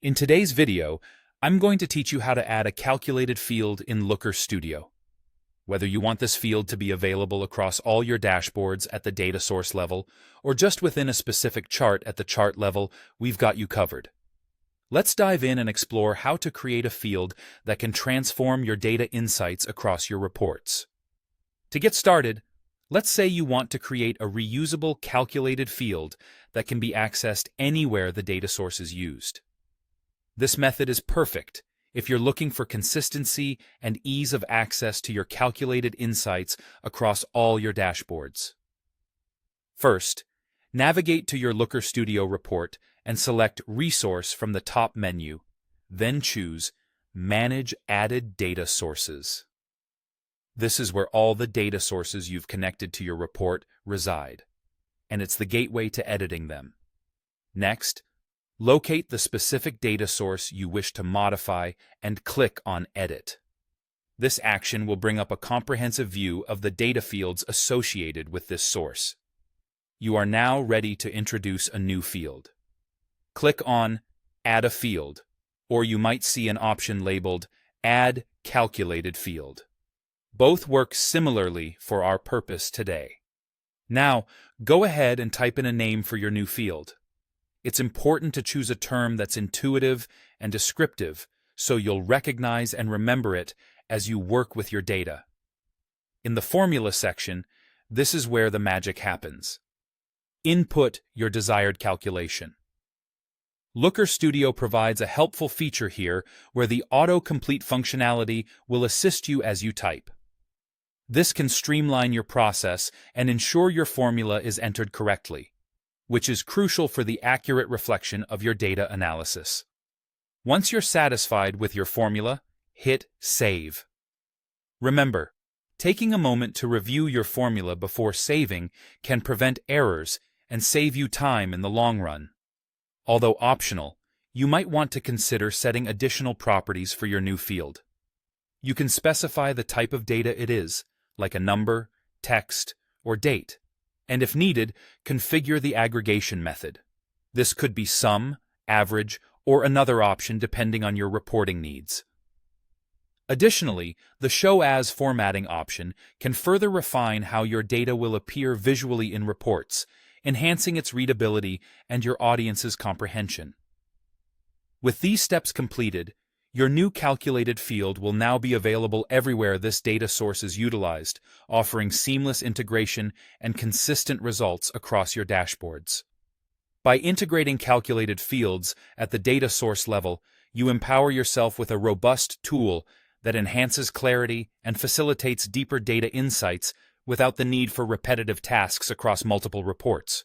In today's video, I'm going to teach you how to add a calculated field in Looker Studio. Whether you want this field to be available across all your dashboards at the data source level, or just within a specific chart at the chart level, we've got you covered. Let's dive in and explore how to create a field that can transform your data insights across your reports. To get started, let's say you want to create a reusable calculated field that can be accessed anywhere the data source is used. This method is perfect if you're looking for consistency and ease of access to your calculated insights across all your dashboards. First, navigate to your Looker Studio report and select Resource from the top menu, then choose Manage Added Data Sources. This is where all the data sources you've connected to your report reside, and it's the gateway to editing them. Next, locate the specific data source you wish to modify and click on Edit. This action will bring up a comprehensive view of the data fields associated with this source. You are now ready to introduce a new field. Click on Add a Field, or you might see an option labeled Add Calculated Field. Both work similarly for our purpose today. Now, go ahead and type in a name for your new field. It's important to choose a term that's intuitive and descriptive so you'll recognize and remember it as you work with your data. In the Formula section, this is where the magic happens. Input your desired calculation. Looker Studio provides a helpful feature here where the autocomplete functionality will assist you as you type. This can streamline your process and ensure your formula is entered correctly, which is crucial for the accurate reflection of your data analysis. Once you're satisfied with your formula, hit Save. Remember, taking a moment to review your formula before saving can prevent errors and save you time in the long run. Although optional, you might want to consider setting additional properties for your new field. You can specify the type of data it is, like a number, text, or date, and if needed, configure the aggregation method. This could be sum, average, or another option depending on your reporting needs. Additionally, the Show As formatting option can further refine how your data will appear visually in reports, enhancing its readability and your audience's comprehension. With these steps completed, your new calculated field will now be available everywhere this data source is utilized, offering seamless integration and consistent results across your dashboards. By integrating calculated fields at the data source level, you empower yourself with a robust tool that enhances clarity and facilitates deeper data insights without the need for repetitive tasks across multiple reports.